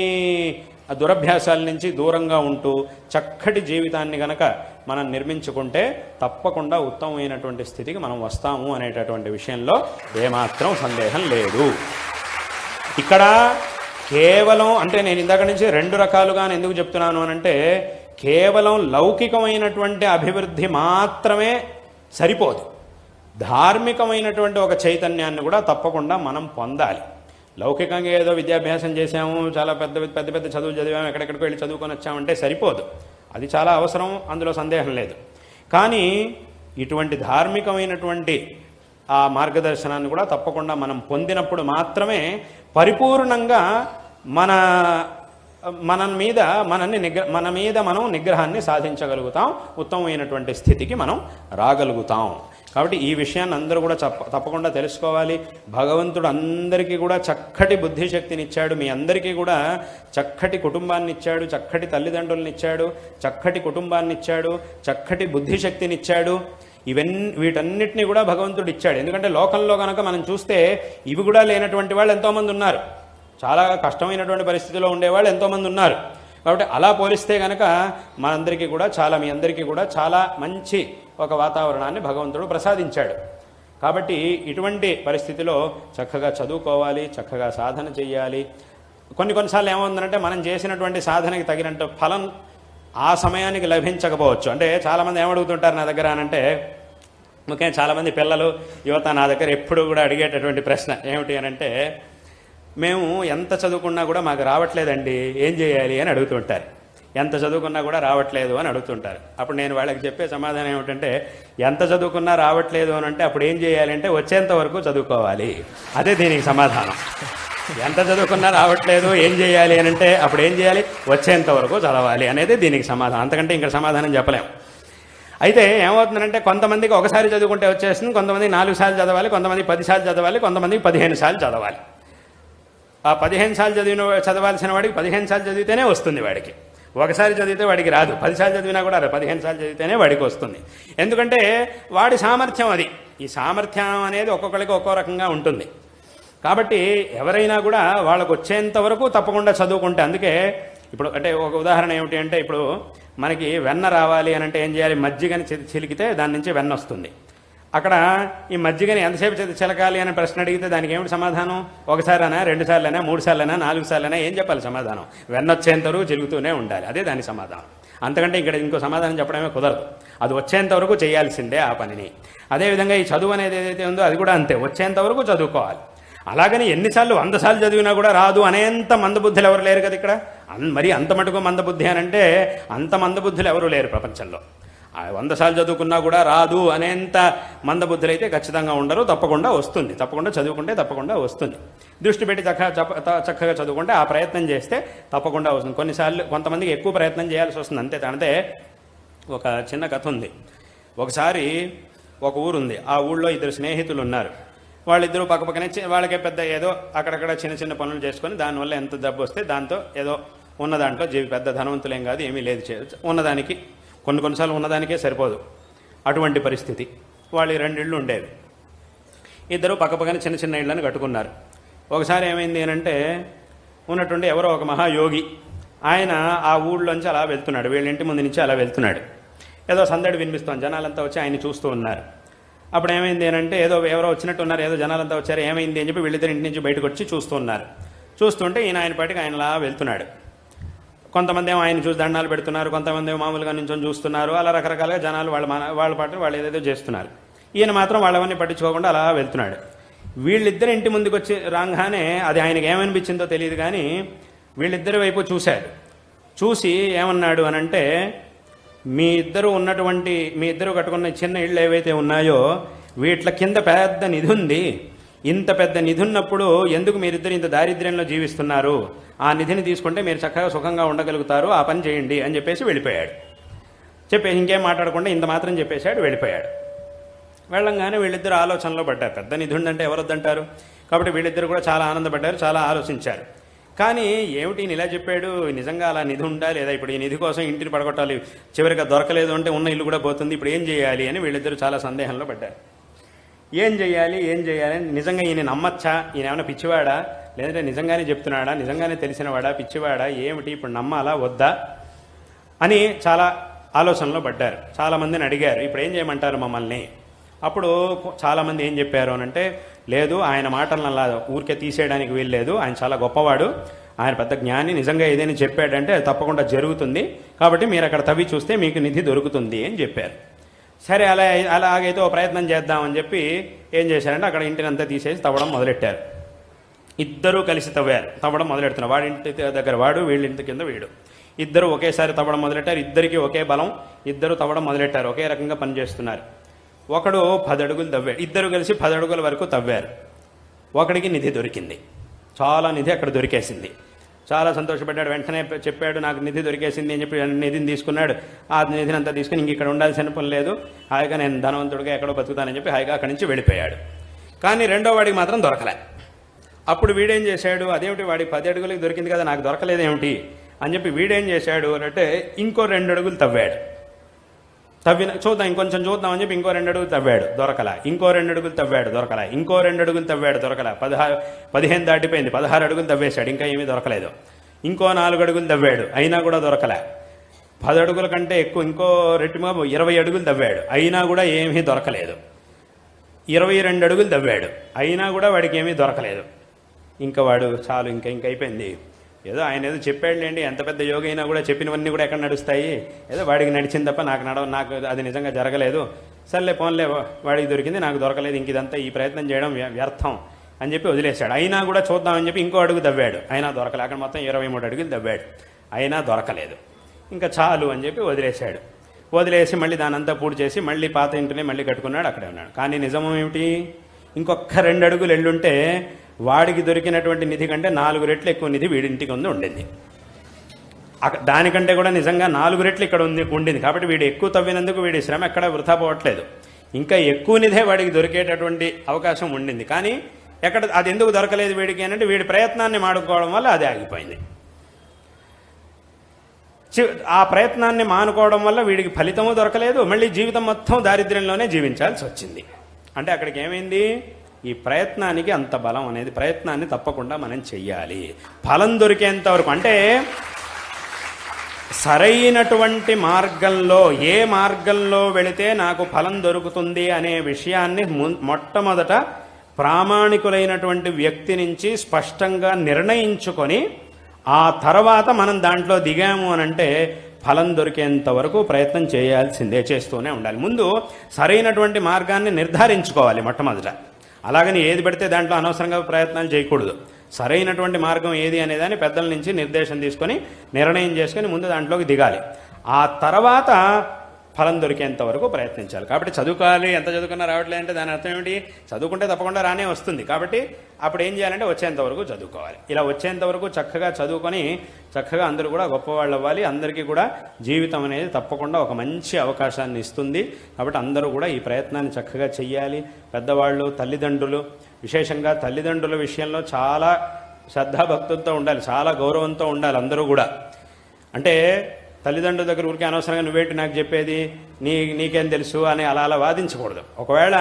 దురభ్యాసాల నుంచి దూరంగా ఉంటూ చక్కటి జీవితాన్ని గనక మనం నిర్మించుకుంటే తప్పకుండా ఉత్తమమైనటువంటి స్థితికి మనం వస్తాము అనేటటువంటి విషయంలో ఏమాత్రం సందేహం లేదు. ఇక్కడ కేవలం, అంటే నేను ఇందాక నుంచి 2 రకాలుగా ఎందుకు చెప్తున్నాను అనంటే, కేవలం లౌకికమైనటువంటి అభివృద్ధి మాత్రమే సరిపోదు. ధార్మికమైనటువంటి ఒక చైతన్యాన్ని కూడా తప్పకుండా మనం పొందాలి. లౌకికంగా ఏదో విద్యాభ్యాసం చేశాము, చాలా పెద్ద పెద్ద పెద్ద చదువులు చదివాము, ఎక్కడెక్కడికి వెళ్ళి చదువుకొని వచ్చామంటే సరిపోదు. అది చాలా అవసరం, అందులో సందేహం లేదు. కానీ ఇటువంటి ధార్మికమైనటువంటి ఆ మార్గదర్శనాన్ని కూడా తప్పకుండా మనం పొందినప్పుడు మాత్రమే పరిపూర్ణంగా మన మీద మనం నిగ్రహాన్ని సాధించగలుగుతాం, ఉత్తమమైనటువంటి స్థితికి మనం రాగలుగుతాం. కాబట్టి ఈ విషయాన్ని అందరూ కూడా తప్పకుండా తెలుసుకోవాలి. భగవంతుడు అందరికీ కూడా చక్కటి బుద్ధిశక్తిని ఇచ్చాడు, మీ అందరికీ కూడా చక్కటి కుటుంబాన్ని ఇచ్చాడు, చక్కటి తల్లిదండ్రులను ఇచ్చాడు, చక్కటి కుటుంబాన్ని ఇచ్చాడు, చక్కటి బుద్ధిశక్తిని ఇచ్చాడు. వీటన్నిటినీ కూడా భగవంతుడు ఇచ్చాడు. ఎందుకంటే లోకంలో కనుక మనం చూస్తే ఇవి కూడా లేనటువంటి వాళ్ళు ఎంతోమంది ఉన్నారు, చాలా కష్టమైనటువంటి పరిస్థితిలో ఉండేవాళ్ళు ఎంతోమంది ఉన్నారు. కాబట్టి అలా పోలిస్తే కనుక మనందరికీ కూడా మీ అందరికీ కూడా చాలా మంచి ఒక వాతావరణాన్ని భగవంతుడు ప్రసాదించాడు. కాబట్టి ఇటువంటి పరిస్థితిలో చక్కగా చదువుకోవాలి, చక్కగా సాధన చేయాలి. కొన్నిసార్లు ఏమవుతుందంటే మనం చేసినటువంటి సాధనకి తగినంత ఫలం ఆ సమయానికి లభించకపోవచ్చు. అంటే చాలామంది ఏమడుగుతుంటారు నా దగ్గర అనంటే, ముఖ్యంగా చాలామంది పిల్లలు, యువత నా దగ్గర ఎప్పుడు కూడా అడిగేటటువంటి ప్రశ్న ఏమిటి అనంటే, మేము ఎంత చదువుకున్నా కూడా మాకు రావట్లేదండి, ఏం చేయాలి అని అడుగుతుంటారు. ఎంత చదువుకున్నా కూడా రావట్లేదు అని అడుగుతుంటారు. అప్పుడు నేను వాళ్ళకి చెప్పే సమాధానం ఏమిటంటే, ఎంత చదువుకున్నా రావట్లేదు అని అంటే అప్పుడు ఏం చేయాలి అంటే వచ్చేంత వరకు చదువుకోవాలి. అదే దీనికి సమాధానం. ఎంత చదువుకున్నా రావట్లేదు ఏం చేయాలి అని అంటే అప్పుడు ఏం చేయాలి, వచ్చేంత వరకు చదవాలి అనేది దీనికి సమాధానం. అంతకంటే ఇంకా సమాధానం చెప్పలేం. అయితే ఏమవుతుందంటే కొంతమందికి ఒకసారి చదువుకుంటే వచ్చేస్తుంది, కొంతమందికి 4 సార్లు చదవాలి, కొంతమందికి 10 సార్లు చదవాలి, కొంతమందికి 15 సార్లు చదవాలి. ఆ 15 సార్లు చదవాల్సిన వాడికి 15 సార్లు చదివితేనే వస్తుంది, వాడికి ఒకసారి చదివితే వాడికి రాదు. 10 సార్లు చదివినా కూడా 15 సార్లు చదివితేనే వాడికి వస్తుంది. ఎందుకంటే వాడి సామర్థ్యం అది. ఈ సామర్థ్యం అనేది ఒక్కొక్కరికి ఒక్కో రకంగా ఉంటుంది. కాబట్టి ఎవరైనా కూడా వాళ్ళకు వచ్చేంత వరకు తప్పకుండా చదువుకుంటే, అందుకే ఇప్పుడు అంటే ఒక ఉదాహరణ ఏమిటి అంటే, ఇప్పుడు మనకి వెన్న రావాలి అని అంటే ఏం చేయాలి, మజ్జిగని చిలికితే దాని నుంచి వెన్న వస్తుంది. అక్కడ ఈ మజ్జిగని ఎంతసేపు చిలకాలి అని ప్రశ్న అడిగితే దానికి ఏమిటి సమాధానం, ఒకసారైనా 2 సార్లైనా 3 సార్లైనా 4 సార్లైనా ఏం చెప్పాలి సమాధానం, వెన్న వచ్చేంత వరకు చిలుగుతూనే ఉండాలి. అదే దాని సమాధానం. అంతకంటే ఇక్కడ ఇంకో సమాధానం చెప్పడమే కుదరదు. అది వచ్చేంత వరకు చేయాల్సిందే ఆ పనిని. అదేవిధంగా ఈ చదువు అనేది ఏదైతే ఉందో అది కూడా అంతే, వచ్చేంత వరకు చదువుకోవాలి. అలాగని ఎన్నిసార్లు 100 సార్లు చదివినా కూడా రాదు అనేంత మందబుద్ధులు ఎవరు లేరు కదా ఇక్కడ. మరి అంత మటుకు మందబుద్ధి అని అంటే అంత మందబుద్ధులు ఎవరు లేరు ప్రపంచంలో. 100 సార్లు చదువుకున్నా కూడా రాదు అనేంత మందబుద్ధులు అయితే ఖచ్చితంగా ఉండరు. తప్పకుండా వస్తుంది, తప్పకుండా చదువుకుంటే తప్పకుండా వస్తుంది. దృష్టి పెట్టి చక్కగా చదువుకుంటే, ఆ ప్రయత్నం చేస్తే తప్పకుండా వస్తుంది. కొన్నిసార్లు కొంతమందికి ఎక్కువ ప్రయత్నం చేయాల్సి వస్తుంది. అంతే ఒక చిన్న కథ ఉంది. ఒకసారి ఒక ఊరుంది, ఆ ఊళ్ళో 2 స్నేహితులు ఉన్నారు. వాళ్ళిద్దరూ పక్కపక్కనే వాళ్ళకే పెద్ద ఏదో అక్కడక్కడ చిన్న చిన్న పనులు చేసుకొని దానివల్ల ఎంత డబ్బు వస్తే దాంతో ఏదో ఉన్న దాంట్లో పెద్ద ధనవంతులేం కాదు, ఏమీ లేదు, ఉన్నదానికి కొన్నిసార్లు ఉన్నదానికే సరిపోదు. అటువంటి పరిస్థితి. వాళ్ళు 2 ఇళ్ళు ఉండేవి. ఇద్దరు పక్కపక్కన చిన్న చిన్న ఇళ్ళని కట్టుకున్నారు. ఒకసారి ఏమైంది అనంటే, ఉన్నటువంటి ఎవరో ఒక మహాయోగి ఆయన ఆ ఊళ్ళోంచి అలా వెళ్తున్నాడు, వీళ్ళ ఇంటి ముందు నుంచి అలా వెళ్తున్నాడు. ఏదో సందడి వినిపిస్తోంది, జనాలంతా వచ్చి ఆయన చూస్తూ ఉన్నారు. అప్పుడు ఏమైంది అంటే, ఎవరో వచ్చినట్టు ఉన్నారు, ఏదో జనాలంతా వచ్చారు, ఏమైంది అని చెప్పి వీళ్ళిద్దరు ఇంటి నుంచి బయటకు వచ్చి చూస్తూ ఉన్నారు. చూస్తుంటే ఆయన పాటికి ఆయనలా వెళ్తున్నాడు. కొంతమంది ఏమో ఆయన చూసి దండాలు పెడుతున్నారు, కొంతమంది ఏమో మామూలుగా నించొని చూస్తున్నారు. అలా రకరకాలుగా జనాలు వాళ్ళ పాటు వాళ్ళు ఏదేదో చేస్తున్నారు. ఈయన మాత్రం వాళ్ళవన్నీ పట్టించుకోకుండా అలా వెళ్తున్నాడు. వీళ్ళిద్దరు ఇంటి ముందుకు వచ్చి రాగానే అది ఆయనకి ఏమనిపించిందో తెలియదు కానీ వీళ్ళిద్దరి వైపు చూశాడు. చూసి ఏమన్నాడు అనంటే, మీ ఇద్దరు కట్టుకున్న చిన్న ఇళ్ళు ఏవైతే ఉన్నాయో వీట్ల కింద పెద్ద నిధి ఉంది. ఇంత పెద్ద నిధి ఉన్నప్పుడు ఎందుకు మీరిద్దరు ఇంత దారిద్ర్యంలో జీవిస్తున్నారు? ఆ నిధిని తీసుకుంటే మీరు చక్కగా సుఖంగా ఉండగలుగుతారు, ఆ పని చేయండి అని చెప్పేసి వెళ్ళిపోయాడు. చెప్పేసి ఇంకేం మాట్లాడకుండా ఇంత మాత్రం చెప్పేశాడు, వెళ్ళిపోయాడు. వెళ్ళంగానే వీళ్ళిద్దరు ఆలోచనలో పడ్డారు. పెద్ద నిధి ఉందంటే ఎవరొద్దంటారు? కాబట్టి వీళ్ళిద్దరు కూడా చాలా ఆనందపడ్డారు, చాలా ఆలోచించారు. కానీ ఏమిటి ఇలా చెప్పాడు, నిజంగా అలా నిధి ఉందా లేదా? ఇప్పుడు ఈ నిధి కోసం ఇంటిని పడగొట్టాలి, చివరిగా దొరకలేదు అంటే ఉన్న ఇల్లు కూడా పోతుంది, ఇప్పుడు ఏం చేయాలి అని వీళ్ళిద్దరూ చాలా సందేహంలో పడ్డారు. ఏం చేయాలి అని, నిజంగా ఈయన నమ్మచ్చా, ఈయన ఏమైనా పిచ్చివాడా, లేదంటే నిజంగానే చెప్తున్నాడా, నిజంగానే తెలిసినవాడా, పిచ్చివాడా, ఏమిటి ఇప్పుడు నమ్మాలా వద్దా అని చాలా ఆలోచనలో పడ్డారు. చాలామందిని అడిగారు, ఇప్పుడు ఏం చేయమంటారు మమ్మల్ని? అప్పుడు చాలామంది ఏం చెప్పారు అనంటే, లేదు ఆయన మాటలను అలా ఊరికే తీసేయడానికి వీల్లేదు, ఆయన చాలా గొప్పవాడు, ఆయన పెద్ద జ్ఞాని, నిజంగా ఏదైనా చెప్పాడంటే అది తప్పకుండా జరుగుతుంది, కాబట్టి మీరు అక్కడ తవ్వి చూస్తే మీకు నిధి దొరుకుతుంది అని చెప్పారు. సరే అలాగైతే ఓ ప్రయత్నం చేద్దామని చెప్పి ఏం చేశారంటే అక్కడ ఇంటినంతా తీసేసి తవ్వడం మొదలెట్టారు. ఇద్దరూ కలిసి తవ్వడం మొదలెడుతున్నారు. వాడి ఇంటి దగ్గర వాడు, వీళ్ళ ఇంటి కింద వీడు. ఇద్దరు ఒకేసారి తవ్వడం మొదలెట్టారు. ఇద్దరికి ఒకే బలం. ఇద్దరు తవ్వడం మొదలెట్టారు. ఒకే రకంగా పనిచేస్తున్నారు. ఒకడు 10 అడుగులు తవ్వాడు. ఇద్దరు కలిసి 10 అడుగుల వరకు తవ్వారు. ఒకడికి నిధి దొరికింది. చాలా నిధి అక్కడ దొరికేసింది. చాలా సంతోషపడ్డాడు. వెంటనే చెప్పాడు, నాకు నిధి దొరికేసింది అని చెప్పి నిధిని తీసుకున్నాడు. ఆ నిధిని అంతా తీసుకుని ఇంక ఇక్కడ ఉండాల్సిన పని లేదు, హాయిగా నేను ధనవంతుడిగా ఎక్కడో బతుకుతానని చెప్పి హాయిగా అక్కడి నుంచి వెళ్ళిపోయాడు. కానీ రెండో వాడికి మాత్రం దొరకలే. అప్పుడు వీడేం చేశాడు, అదేమిటి వాడికి 10 అడుగులకి దొరికింది కదా, నాకు దొరకలేదేమిటి అని చెప్పి వీడేం చేశాడు అంటే ఇంకో 2 అడుగులు తవ్వాడు. చూద్దాం, ఇంకొంచెం చూద్దామని చెప్పి ఇంకో 2 అడుగులు తవ్వాడు, దొరకలా. ఇంకో 2 అడుగులు తవ్వాడు, దొరకలా. ఇంకో 2 అడుగులు తవ్వాడు, దొరకలా. 15 దాటిపోయింది. 16 అడుగులు తవ్వేశాడు, ఇంకా ఏమీ దొరకలేదు. ఇంకో 4 అడుగులు తవ్వాడు, అయినా కూడా దొరకలే. 10 అడుగుల కంటే ఎక్కువ ఇంకో రెట్టిగా 20 అడుగులు తవ్వాడు, అయినా కూడా ఏమీ దొరకలేదు. 22 అడుగులు తవ్వాడు, అయినా కూడా వాడికి ఏమీ దొరకలేదు. ఇంకా వాడు చాలు, ఇంకా అయిపోయింది. ఏదో ఆయన ఏదో చెప్పాడులేండి, ఎంత పెద్ద యోగి అయినా కూడా చెప్పినవన్నీ కూడా ఎక్కడ నడుస్తాయి, ఏదో వాడికి నడిచింది తప్ప నాకు అది నిజంగా జరగలేదు. సర్లే పోన్లే, వాడికి దొరికింది, నాకు దొరకలేదు, ఇంక ఇదంతా ఈ ప్రయత్నం చేయడం వ్యర్థం అని చెప్పి వదిలేశాడు. అయినా కూడా చూద్దామని చెప్పి ఇంకో అడుగు తవ్వాడు, అయినా దొరకలేదు. అక్కడ మొత్తం 23 అడుగులు తవ్వాడు, అయినా దొరకలేదు. ఇంకా చాలు అని చెప్పి వదిలేశాడు. వదిలేసి మళ్ళీ దానంతా పూర్తి చేసి మళ్ళీ పాత ఇంటిని మళ్ళీ కట్టుకున్నాడు, అక్కడే ఉన్నాడు. కానీ నిజం ఏమిటి, ఇంకొక 2 అడుగులు ఎల్లుంటే వాడికి దొరికినటువంటి నిధి కంటే 4 రెట్లు ఎక్కువ నిధి వీడింటికి ఉండింది. దానికంటే కూడా నిజంగా 4 రెట్లు ఇక్కడ ఉండింది. కాబట్టి వీడు ఎక్కువ తవ్వినందుకు వీడి శ్రమ ఎక్కడ వృధా పోవట్లేదు. ఇంకా ఎక్కువ నిధే వాడికి దొరికేటటువంటి అవకాశం ఉండింది. కానీ అది ఎందుకు దొరకలేదు వీడికి అంటే వీడి ప్రయత్నాన్ని మానుకోవడం వల్ల అది ఆగిపోయింది. ఆ ప్రయత్నాన్ని మానుకోవడం వల్ల వీడికి ఫలితము దొరకలేదు, మళ్ళీ జీవితం మొత్తం దారిద్ర్యంలోనే జీవించాల్సి వచ్చింది. అంటే అక్కడికి ఏమైంది, ఈ ప్రయత్నానికి అంత బలం అనేది, ప్రయత్నాన్ని తప్పకుండా మనం చెయ్యాలి. ఫలం దొరికేంత వరకు, అంటే సరైనటువంటి మార్గంలో, ఏ మార్గంలో వెళితే నాకు ఫలం దొరుకుతుంది అనే విషయాన్ని మొట్టమొదట ప్రామాణికులైనటువంటి వ్యక్తి నుంచి స్పష్టంగా నిర్ణయించుకొని ఆ తర్వాత మనం దాంట్లో దిగాము అనంటే ఫలం దొరికేంత వరకు ప్రయత్నం చేస్తూనే ఉండాలి. ముందు సరైనటువంటి మార్గాన్ని నిర్ధారించుకోవాలి మొట్టమొదట. అలాగని ఏది పెడితే దాంట్లో అనవసరంగా ప్రయత్నాలు చేయకూడదు. సరైనటువంటి మార్గం ఏది అనేదాన్ని పెద్దల నుంచి నిర్దేశం తీసుకొని నిర్ణయం చేసుకొని ముందు దాంట్లోకి దిగాలి. ఆ తర్వాత ఫలం దొరికేంత వరకు ప్రయత్నించాలి. కాబట్టి చదువుకోవాలి, ఎంత చదువుకున్నా రావట్లేదు అంటే దాని అర్థం ఏమిటి, చదువుకుంటే తప్పకుండా రానే వస్తుంది. కాబట్టి అప్పుడు ఏం చేయాలంటే వచ్చేంత వరకు చదువుకోవాలి. ఇలా వచ్చేంత వరకు చక్కగా చదువుకొని చక్కగా అందరూ కూడా గొప్పవాళ్ళు అవ్వాలి. అందరికీ కూడా జీవితం అనేది తప్పకుండా ఒక మంచి అవకాశాన్ని ఇస్తుంది. కాబట్టి అందరూ కూడా ఈ ప్రయత్నాన్ని చక్కగా చెయ్యాలి. పెద్దవాళ్ళు, తల్లిదండ్రులు, విశేషంగా తల్లిదండ్రుల విషయంలో చాలా శ్రద్ధాభక్తులతో ఉండాలి, చాలా గౌరవంతో ఉండాలి అందరూ కూడా. అంటే తల్లిదండ్రుల దగ్గర ఊరికే అనవసరంగా నువ్వేంటి నాకు చెప్పేది, నీకేం తెలుసు అని అలా వాదించకూడదు. ఒకవేళ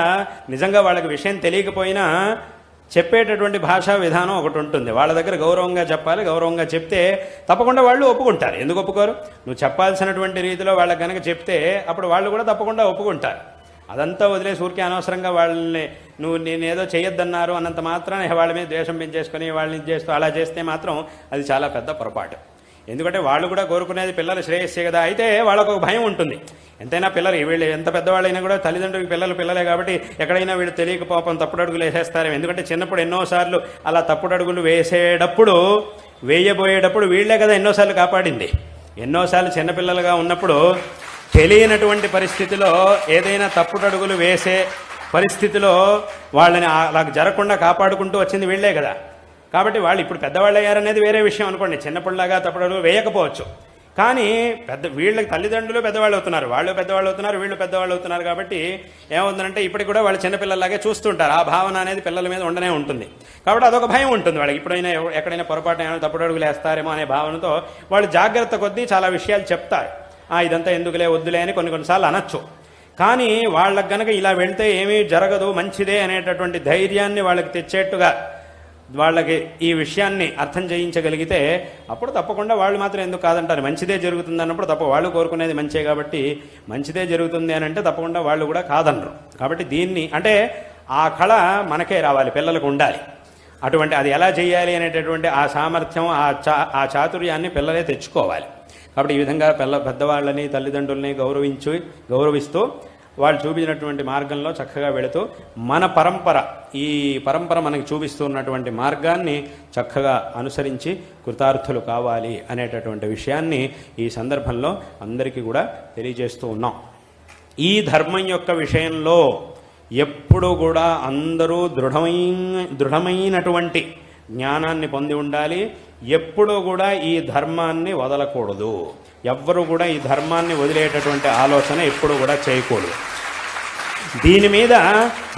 నిజంగా వాళ్ళకి విషయం తెలియకపోయినా చెప్పేటటువంటి భాషా విధానం ఒకటి ఉంటుంది. వాళ్ళ దగ్గర గౌరవంగా చెప్పాలి. గౌరవంగా చెప్తే తప్పకుండా వాళ్ళు ఒప్పుకుంటారు. ఎందుకు ఒప్పుకోరు? నువ్వు చెప్పాల్సినటువంటి రీతిలో వాళ్ళకి కనుక చెప్తే అప్పుడు వాళ్ళు కూడా తప్పకుండా ఒప్పుకుంటారు. అదంతా వదిలేసి ఊరికే అనవసరంగా వాళ్ళని నేనేదో చేయొద్దన్నారు అన్నంత మాత్రం వాళ్ళ మీద ద్వేషం పెంచేసుకొని వాళ్ళని చేస్తూ అలా చేస్తే మాత్రం అది చాలా పెద్ద పొరపాటు. ఎందుకంటే వాళ్ళు కూడా కోరుకునేది పిల్లల శ్రేయస్సే కదా. అయితే వాళ్ళకు ఒక భయం ఉంటుంది. ఎంతైనా పిల్లలు, వీళ్ళు ఎంత పెద్దవాళ్ళైనా కూడా తల్లిదండ్రులకి పిల్లలే కాబట్టి ఎక్కడైనా వీళ్ళు తెలియక పాపం తప్పుడు అడుగులు వేసేస్తారేమో. ఎందుకంటే చిన్నప్పుడు ఎన్నోసార్లు అలా తప్పుడు అడుగులు వేయబోయేటప్పుడు వీళ్లే కదా ఎన్నోసార్లు కాపాడింది. ఎన్నోసార్లు చిన్నపిల్లలుగా ఉన్నప్పుడు తెలియనటువంటి పరిస్థితిలో ఏదైనా తప్పుడు అడుగులు వేసే పరిస్థితిలో వాళ్ళని అలా జరగకుండా కాపాడుకుంటూ వచ్చింది వీళ్లే కదా. కాబట్టి వాళ్ళు ఇప్పుడు పెద్దవాళ్ళు అయ్యారనేది వేరే విషయం అనుకోండి. చిన్నపిల్లగా తప్పుడు అడుగులు వేయకపోవచ్చు, కానీ వీళ్ళకి తల్లిదండ్రులు పెద్దవాళ్ళు అవుతున్నారు, వాళ్ళు పెద్దవాళ్ళు అవుతున్నారు, వీళ్ళు పెద్దవాళ్ళు అవుతున్నారు. కాబట్టి ఏమవుతుందంటే ఇప్పటికి కూడా వాళ్ళు చిన్నపిల్లలాగే చూస్తుంటారు. ఆ భావన అనేది పిల్లల మీద ఉండనే ఉంటుంది. కాబట్టి అదొక భయం ఉంటుంది వాళ్ళకి. ఇప్పుడైనా ఎక్కడైనా పొరపాటు ఏమైనా తప్పుడు అడుగులు వేస్తారేమో అనే భావనతో వాళ్ళు జాగ్రత్త కొద్దీ చాలా విషయాలు చెప్తారు. ఇదంతా ఎందుకులే, వద్దులే అని కొన్నిసార్లు అనొచ్చు. కానీ వాళ్ళకి గనక ఇలా వెళ్తే ఏమీ జరగదు, మంచిదే అనేటటువంటి ధైర్యాన్ని వాళ్ళకి తెచ్చేట్టుగా వాళ్ళకి ఈ విషయాన్ని అర్థం చేయించగలిగితే అప్పుడు తప్పకుండా వాళ్ళు మాత్రం ఎందుకు కాదంటారు. మంచిదే జరుగుతుంది అన్నప్పుడు వాళ్ళు కోరుకునేది మంచే కాబట్టి మంచిదే జరుగుతుంది అని అంటే తప్పకుండా వాళ్ళు కూడా కాదనరు. కాబట్టి దీన్ని అంటే ఆ కళ మనకే రావాలి, పిల్లలకు ఉండాలి. అటువంటి అది ఎలా చేయాలి అనేటటువంటి ఆ సామర్థ్యం, ఆ చాతుర్యాన్ని పిల్లలే తెచ్చుకోవాలి. కాబట్టి ఈ విధంగా పెద్దవాళ్ళని, తల్లిదండ్రుల్ని గౌరవిస్తూ వాళ్ళు చూపించినటువంటి మార్గంలో చక్కగా వెళుతూ మన పరంపర, ఈ పరంపర మనకి చూపిస్తున్నటువంటి మార్గాన్ని చక్కగా అనుసరించి కృతార్థులు కావాలి అనేటటువంటి విషయాన్ని ఈ సందర్భంలో అందరికీ కూడా తెలియజేస్తూ ఉన్నాం. ఈ ధర్మం యొక్క విషయంలో ఎప్పుడూ కూడా అందరూ దృఢమైనటువంటి జ్ఞానాన్ని పొంది ఉండాలి. ఎప్పుడూ కూడా ఈ ధర్మాన్ని వదలకూడదు. ఎవ్వరూ కూడా ఈ ధర్మాన్ని వదిలేటటువంటి ఆలోచన ఎప్పుడూ కూడా చేయకూడదు. దీని మీద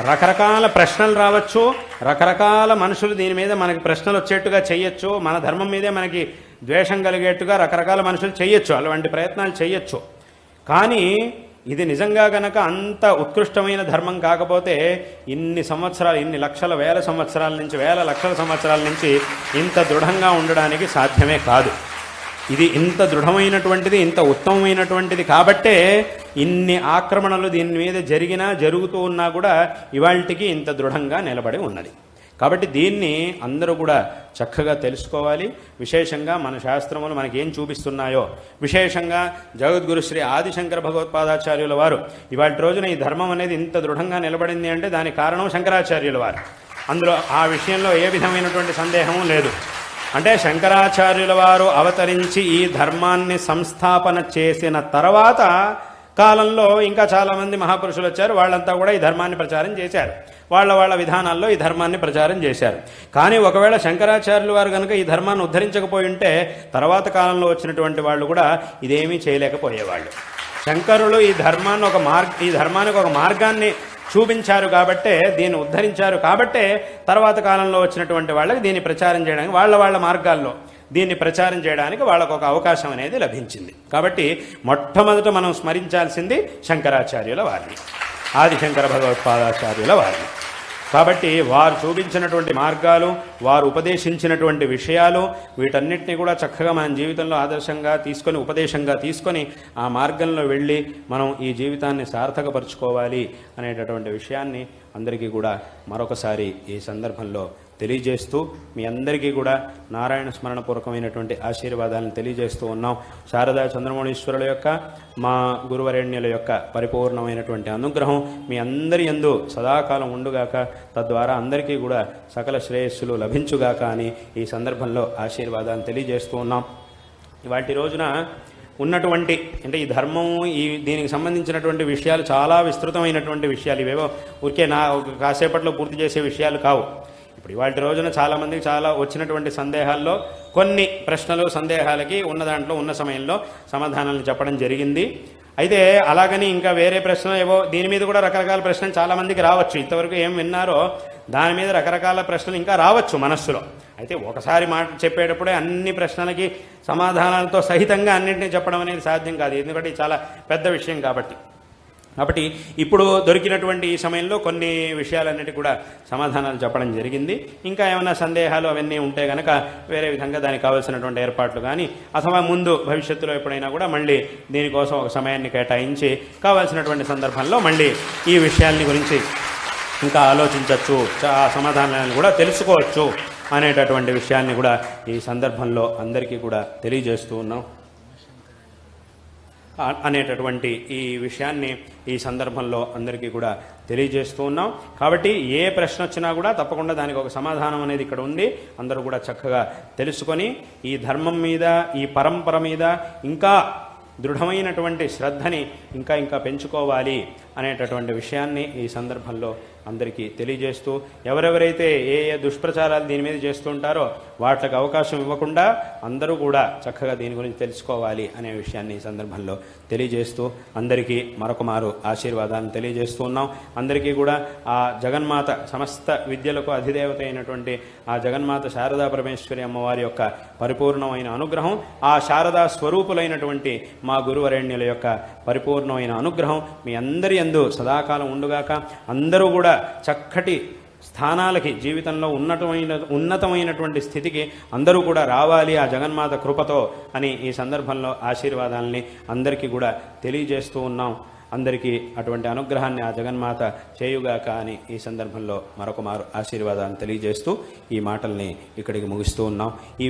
రకరకాల ప్రశ్నలు రావచ్చు, రకరకాల మనుషులు దీని మీద మనకి ప్రశ్నలు వచ్చేట్టుగా చేయొచ్చు, మన ధర్మం మీదే మనకి ద్వేషం కలిగేట్టుగా రకరకాల మనుషులు చేయొచ్చు, అలాంటి ప్రయత్నాలు చేయొచ్చు. కానీ ఇది నిజంగా గనక అంత ఉత్కృష్టమైన ధర్మం కాకపోతే ఇన్ని సంవత్సరాలు, ఇన్ని లక్షల వేల సంవత్సరాల నుంచి, వేల లక్షల సంవత్సరాల నుంచి ఇంత దృఢంగా ఉండడానికి సాధ్యమే కాదు. ఇది ఇంత దృఢమైనటువంటిది, ఇంత ఉత్తమమైనటువంటిది కాబట్టే ఇన్ని ఆక్రమణలు దీని మీద జరుగుతూ ఉన్నా కూడా ఇవాళకి ఇంత దృఢంగా నిలబడి ఉన్నది. కాబట్టి దీన్ని అందరూ కూడా చక్కగా తెలుసుకోవాలి. విశేషంగా మన శాస్త్రములు మనకేం చూపిస్తున్నాయో, విశేషంగా జగద్గురు శ్రీ ఆదిశంకర భగవత్పాదాచార్యుల వారు ఇవాళ రోజున ఈ ధర్మం అనేది ఇంత దృఢంగా నిలబడింది అంటే దానికి కారణం శంకరాచార్యుల వారు. అందులో ఆ విషయంలో ఏ విధమైనటువంటి సందేహము లేదు. అంటే శంకరాచార్యుల వారు అవతరించి ఈ ధర్మాన్ని సంస్థాపన చేసిన తర్వాత కాలంలో ఇంకా చాలామంది మహాపురుషులు వచ్చారు. వాళ్ళంతా కూడా ఈ ధర్మాన్ని ప్రచారం చేశారు, వాళ్ళ విధానాల్లో ఈ ధర్మాన్ని ప్రచారం చేశారు. కానీ ఒకవేళ శంకరాచార్యులు వారు కనుక ఈ ధర్మాన్ని ఉద్ధరించకపోయి ఉంటే తర్వాత కాలంలో వచ్చినటువంటి వాళ్ళు కూడా ఇదేమీ చేయలేకపోయేవాళ్ళు. శంకరులు ఈ ధర్మానికి ఒక మార్గాన్ని చూపించారు కాబట్టే, దీన్ని ఉద్ధరించారు కాబట్టే తర్వాత కాలంలో వచ్చినటువంటి వాళ్ళకి దీన్ని ప్రచారం చేయడానికి, వాళ్ళ మార్గాల్లో దీన్ని ప్రచారం చేయడానికి వాళ్ళకు ఒక అవకాశం అనేది లభించింది. కాబట్టి మొట్టమొదట మనం స్మరించాల్సింది శంకరాచార్యుల వారిని, ఆదిశంకర భగవత్పాదాచార్యుల వారిని. కాబట్టి వారు చూపించినటువంటి మార్గాలు, వారు ఉపదేశించినటువంటి విషయాలు, వీటన్నిటిని కూడా చక్కగా మన జీవితంలో ఆదర్శంగా తీసుకొని, ఉపదేశంగా తీసుకొని ఆ మార్గంలో వెళ్ళి మనం ఈ జీవితాన్ని సార్థకపరుచుకోవాలి అనేటటువంటి విషయాన్ని అందరికీ కూడా మరొకసారి ఈ సందర్భంలో తెలియజేస్తూ మీ అందరికీ కూడా నారాయణ స్మరణపూర్వకమైనటువంటి ఆశీర్వాదాలను తెలియజేస్తూ ఉన్నాం. శారదా చంద్రమౌళీశ్వరుల యొక్క, మా గురువరేణ్యుల యొక్క పరిపూర్ణమైనటువంటి అనుగ్రహం మీ అందరి యందు సదాకాలం ఉండుగాక, తద్వారా అందరికీ కూడా సకల శ్రేయస్సులు లభించుగాక అని ఈ సందర్భంలో ఆశీర్వాదాలను తెలియజేస్తూ ఉన్నాం. ఇవాటి రోజున ఉన్నటువంటి, అంటే ఈ ధర్మం, దీనికి సంబంధించినటువంటి విషయాలు చాలా విస్తృతమైనటువంటి విషయాలు, ఇవేవో ఊరికే కాసేపట్లో పూర్తి చేసే విషయాలు కావు. ఇప్పుడు ఇవాళ రోజున చాలామందికి చాలా వచ్చినటువంటి సందేహాల్లో కొన్ని ప్రశ్నలు, సందేహాలకి ఉన్న దాంట్లో ఉన్న సమయంలో సమాధానాలు చెప్పడం జరిగింది. అయితే అలాగని ఇంకా వేరే ప్రశ్నలు ఏవో దీని మీద కూడా రకరకాల ప్రశ్నలు చాలామందికి రావచ్చు. ఇంతవరకు ఏం విన్నారో దాని మీద రకరకాల ప్రశ్నలు ఇంకా రావచ్చు మనస్సులో. అయితే ఒకసారి మాట చెప్పేటప్పుడే అన్ని ప్రశ్నలకి సమాధానాలతో సహితంగా అన్నింటినీ చెప్పడం అనేది సాధ్యం కాదు, ఎందుకంటే ఇది చాలా పెద్ద విషయం కాబట్టి. ఇప్పుడు దొరికినటువంటి ఈ సమయంలో కొన్ని విషయాలన్నిటి కూడా సమాధానాలు చెప్పడం జరిగింది. ఇంకా ఏమైనా సందేహాలు అవన్నీ ఉంటే కనుక వేరే విధంగా దానికి కావాల్సినటువంటి ఏర్పాట్లు కానీ, అథవా ముందు భవిష్యత్తులో ఎప్పుడైనా కూడా మళ్ళీ దీనికోసం ఒక సమయాన్ని కేటాయించి కావాల్సినటువంటి సందర్భంలో మళ్ళీ ఈ విషయాల్ని గురించి ఇంకా ఆలోచించవచ్చు, ఆ సమాధానాలను కూడా తెలుసుకోవచ్చు అనేటటువంటి విషయాన్ని కూడా ఈ సందర్భంలో అందరికీ కూడా తెలియజేస్తూ ఉన్నాం అనేటటువంటి ఈ విషయాన్ని ఈ సందర్భంలో అందరికీ కూడా తెలియజేస్తూ ఉన్నాం. కాబట్టి ఏ ప్రశ్న వచ్చినా కూడా తప్పకుండా దానికి ఒక సమాధానం అనేది ఇక్కడ ఉంది. అందరూ కూడా చక్కగా తెలుసుకొని ఈ ధర్మం మీద, ఈ పరంపర మీద ఇంకా దృఢమైనటువంటి శ్రద్ధని ఇంకా పెంచుకోవాలి అనేటటువంటి విషయాన్ని ఈ సందర్భంలో అందరికీ తెలియజేస్తూ, ఎవరెవరైతే ఏ దుష్ప్రచారాలు దీని మీద చేస్తుంటారో వాటికి అవకాశం ఇవ్వకుండా అందరూ కూడా చక్కగా దీని గురించి తెలుసుకోవాలి అనే విషయాన్ని ఈ సందర్భంలో తెలియజేస్తూ అందరికీ మరొకమారు ఆశీర్వాదాలను తెలియజేస్తూ ఉన్నాం. అందరికీ కూడా ఆ జగన్మాత, సమస్త విద్యలకు అధిదేవత అయినటువంటి ఆ జగన్మాత శారదా పరమేశ్వరి అమ్మవారి యొక్క పరిపూర్ణమైన అనుగ్రహం, ఆ శారదా స్వరూపులైనటువంటి మా గురువరేణ్యుల యొక్క పరిపూర్ణమైన అనుగ్రహం మీ అందరి యందు సదాకాలం ఉండుగాక. అందరూ కూడా చక్కటి స్థానాలకి, జీవితంలో ఉన్నతమైనటువంటి స్థితికి అందరూ కూడా రావాలి ఆ జగన్మాత కృపతో అని ఈ సందర్భంలో ఆశీర్వాదాలని అందరికీ కూడా తెలియజేస్తూ ఉన్నాం. అందరికీ అటువంటి అనుగ్రహాన్ని ఆ జగన్మాత చేయుగాక అని ఈ సందర్భంలో మరొకమారు ఆశీర్వాదాన్ని తెలియజేస్తూ ఈ మాటల్ని ఇక్కడికి ముగిస్తూ ఉన్నాం.